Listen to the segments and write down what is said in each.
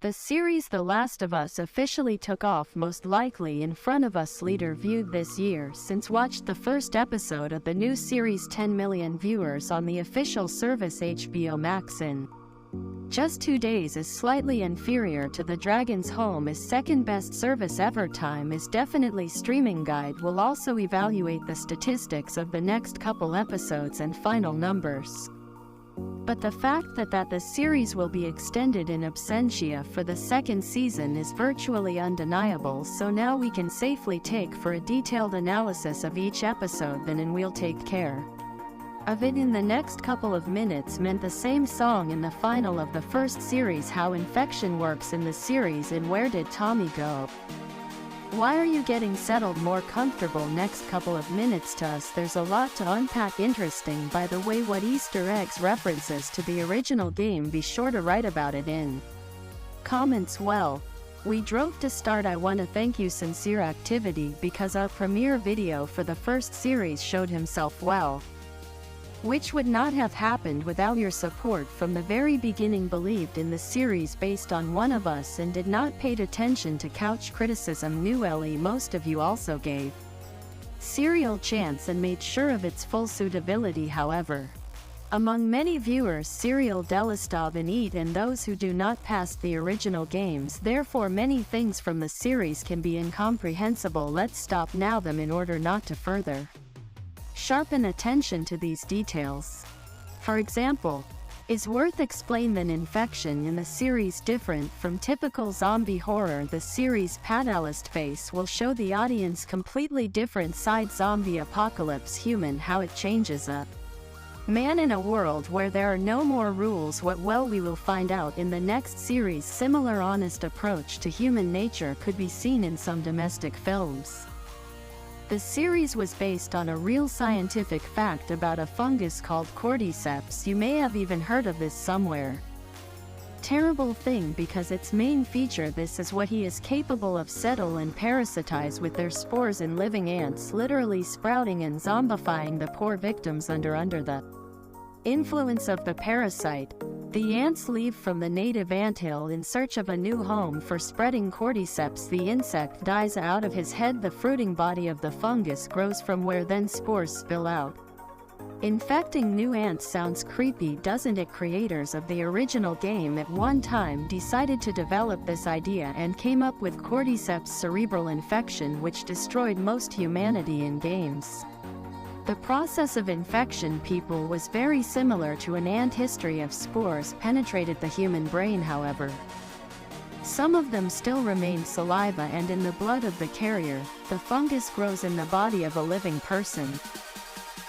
The series The Last of Us officially took off most likely in front of us leader viewed this year since watched the first episode of the new series 10 million viewers on the official service HBO Max in just 2 days is slightly inferior to The Dragon's Home is second best service ever. Time is definitely streaming guide will also evaluate the statistics of the next couple episodes and final numbers. But the fact that the series will be extended in absentia for the second season is virtually undeniable, so now we can safely take for a detailed analysis of each episode then and we'll take care of it in the next couple of minutes. Meant the same song in the final of the first series, how infection works in the series and where did Tommy go? Why are you getting settled more comfortable next couple of minutes to us? There's a lot to unpack. Interesting by the way what Easter eggs references to the original game, be sure to write about it in comments. Well, we drove to start. I want to thank you Sincere Activity because our premiere video for the first series showed himself well, which would not have happened without your support from the very beginning. Believed in the series based on one of us and did not paid attention to couch criticism. Newly most of you also gave Serial chance and made sure of its full suitability. However, among many viewers Serial delistov and eat and those who do not pass the original games, therefore many things from the series can be incomprehensible. Let's stop now them in order not to further sharpen attention to these details. For example, is worth explain that infection in the series different from typical zombie horror. The series Padalist Face will show the audience completely different side zombie apocalypse human, how it changes a man in a world where there are no more rules. What well we will find out in the next series. Similar honest approach to human nature could be seen in some domestic films. The series was based on a real scientific fact about a fungus called cordyceps. You may have even heard of this somewhere. Terrible thing because its main feature this is what he is capable of settle and parasitize with their spores in living ants, literally sprouting and zombifying the poor victims under the influence of the parasite. The ants leave from the native anthill in search of a new home for spreading cordyceps. The insect dies out of his head. The fruiting body of the fungus grows from where then spores spill out, infecting new ants. Sounds creepy, doesn't it? Creators of the original game at one time decided to develop this idea and came up with cordyceps cerebral infection, which destroyed most humanity in games. The process of infection people was very similar to an ant. History of spores penetrated the human brain, however. Some of them still remain saliva and in the blood of the carrier. The fungus grows in the body of a living person,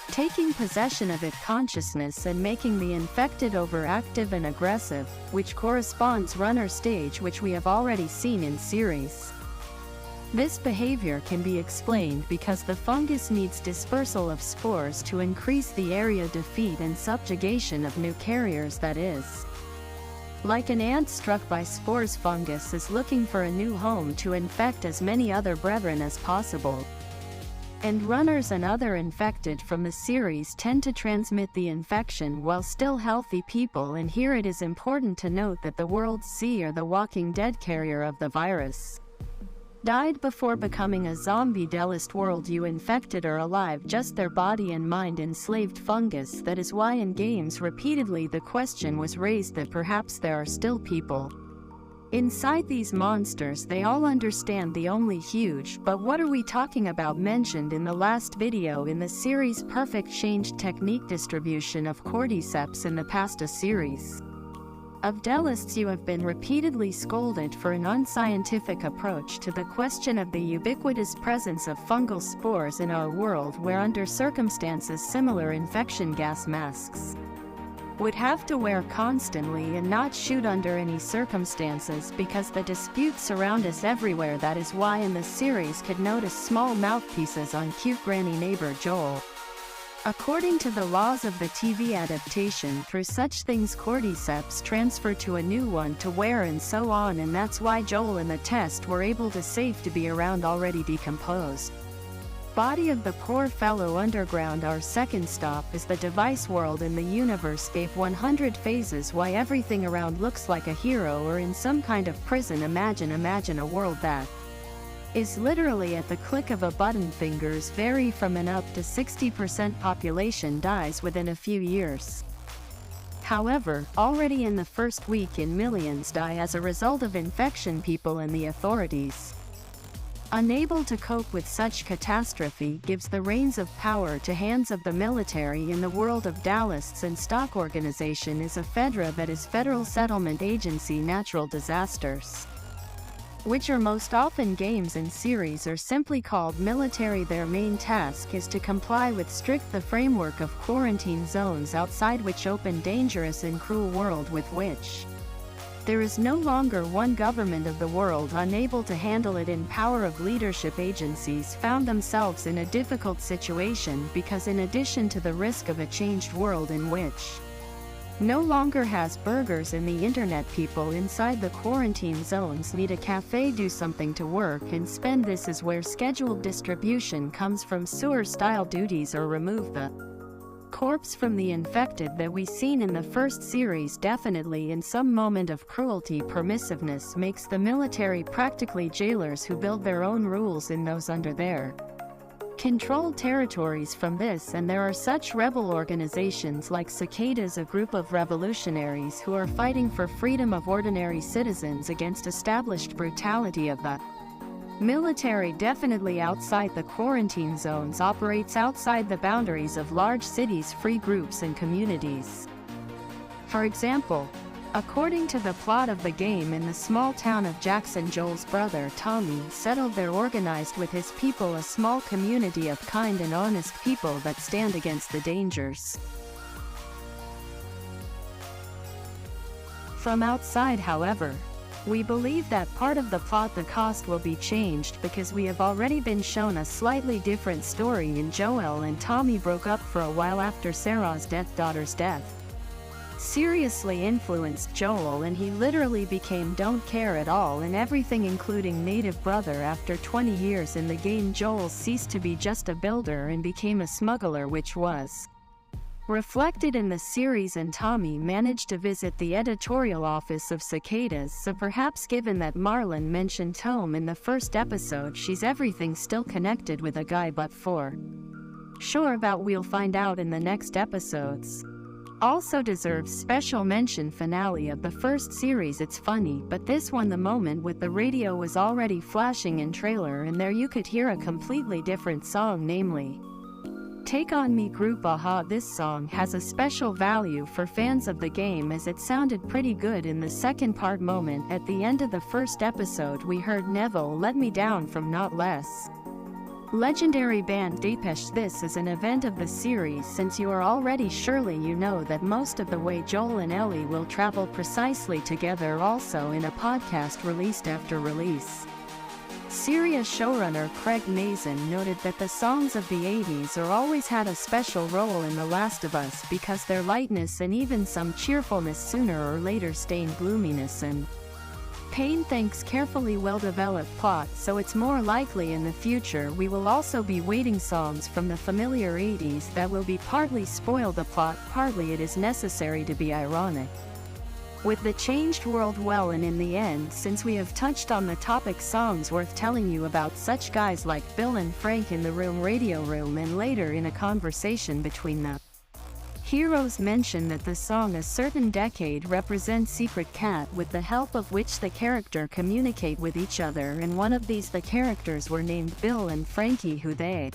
taking possession of its consciousness and making the infected overactive and aggressive, which corresponds runner stage, which we have already seen in series. This behavior can be explained because the fungus needs dispersal of spores to increase the area defeat and subjugation of new carriers. That is, like an ant struck by spores, fungus is looking for a new home to infect as many other brethren as possible. And runners and other infected from the series tend to transmit the infection while still healthy people, and here it is important to note that the World C, or the Walking Dead carrier of the virus, died before becoming a zombie. Delist world you infected are alive, just their body and mind enslaved fungus. That is why in games repeatedly the question was raised that perhaps there are still people inside these monsters. They all understand the only huge "but what are we talking about" mentioned in the last video in the series perfect change technique distribution of cordyceps in the past series of Delists. You have been repeatedly scolded for an unscientific approach to the question of the ubiquitous presence of fungal spores in our world, where under circumstances similar infection gas masks would have to wear constantly and not shoot under any circumstances because the disputes surround us everywhere. That is why in the series could notice small mouthpieces on cute granny neighbor Joel. According to the laws of the TV adaptation, through such things cordyceps transfer to a new one to wear and so on, and that's why Joel in the test were able to safe to be around already decomposed. Body of the poor fellow underground. Our second stop is the device world in the universe. Gave 100 phases. Why everything around looks like a hero or in some kind of prison. Imagine a world that is literally at the click of a button. Fingers vary from an up to 60% population dies within a few years. However, already in the first week millions die as a result of infection. People and the authorities, unable to cope with such catastrophe, gives the reins of power to hands of the military. In the world of Dallas, and stock organization is a FEDRA, that is Federal Settlement Agency. Natural disasters, which are most often games and series, are simply called military. Their main task is to comply with the framework of quarantine zones outside which open dangerous and cruel world with which there is no longer one government of the world unable to handle it. In power of leadership agencies found themselves in a difficult situation because in addition to the risk of a changed world in which no longer has burgers in the internet, people inside the quarantine zones need a cafe, do something to work and spend. This is where scheduled distribution comes from. Sewer style duties or remove the corpse from the infected that we seen in the first series. Definitely in some moment of cruelty. Permissiveness makes the military practically jailers who build their own rules in those under their controlled territories. From this, and there are such rebel organizations like Cicadas, a group of revolutionaries who are fighting for freedom of ordinary citizens against established brutality of the military. Definitely outside the quarantine zones, operates outside the boundaries of large cities, free groups and communities. For example, according to the plot of the game, in the small town of Jackson, Joel's brother Tommy settled there, organized with his people, a small community of kind and honest people that stand against the dangers from outside. However, we believe that part of the plot, the cost, will be changed because we have already been shown a slightly different story in Joel and Tommy broke up for a while after Sarah's daughter's death seriously influenced Joel, and he literally became don't care at all and everything, including native brother. After 20 years in the game, Joel ceased to be just a builder and became a smuggler, which was reflected in the series, and Tommy managed to visit the editorial office of Cicadas. So perhaps, given that Marlon mentioned Tome in the first episode, she's everything still connected with a guy, but for sure about we'll find out in the next episodes. Also deserves special mention, finale of the first series. It's funny, but this one, the moment with the radio was already flashing in trailer, and there you could hear a completely different song, namely Take On Me group a-ha. This song has a special value for fans of the game as it sounded pretty good. In the second part moment at the end of the first episode, we heard Neville Let Me Down from not less legendary band Depeche. This is an event of the series, since you are already surely you know that most of the way Joel and Ellie will travel precisely together. Also in a podcast released after release, Syria showrunner Craig Mazin noted that the songs of the 80s are always had a special role in The Last of Us because their lightness and even some cheerfulness sooner or later stain gloominess and pain. Thanks carefully well-developed plot, so it's more likely in the future we will also be waiting songs from the familiar 80s that will be partly spoil the plot, partly it is necessary to be ironic with the changed world. Well, and in the end, since we have touched on the topic, songs worth telling you about such guys like Bill and Frank in the Radio Room, and later in a conversation between the heroes mention that the song A Certain Decade represents Secret Cat, with the help of which the character communicate with each other, and one of these the characters were named Bill and Frankie, who they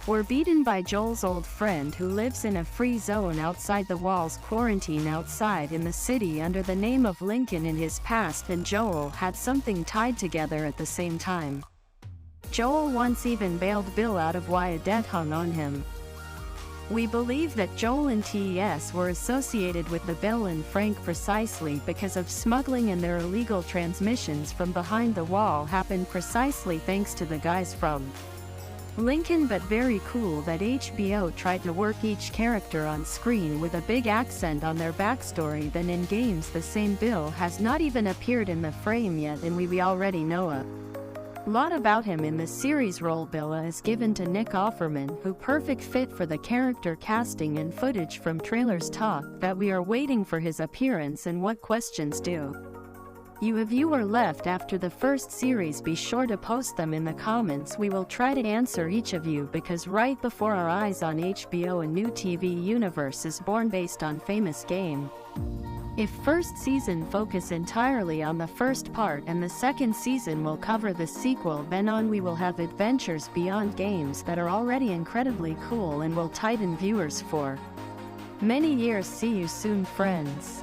were beaten by Joel's old friend who lives in a free zone outside the walls, quarantine outside in the city under the name of Lincoln. In his past and Joel had something tied together at the same time. Joel once even bailed Bill out of why a debt hung on him. We believe that Joel and TES were associated with the Bill and Frank precisely because of smuggling, and their illegal transmissions from behind the wall happened precisely thanks to the guys from Lincoln. But very cool that HBO tried to work each character on screen with a big accent on their backstory. Then in games, the same Bill has not even appeared in the frame yet, and we already know a Lot about him in the series role. Billa is given to Nick Offerman, who perfect fit for the character. Casting and footage from trailers talk that we are waiting for his appearance and what questions do you a viewer left after the first series. Be sure to post them in the comments. We will try to answer each of you, because right before our eyes on HBO a new TV universe is born based on famous game. If first season focus entirely on the first part and the second season will cover the sequel, then on we will have adventures beyond games that are already incredibly cool and will tighten viewers for many years. See you soon, friends.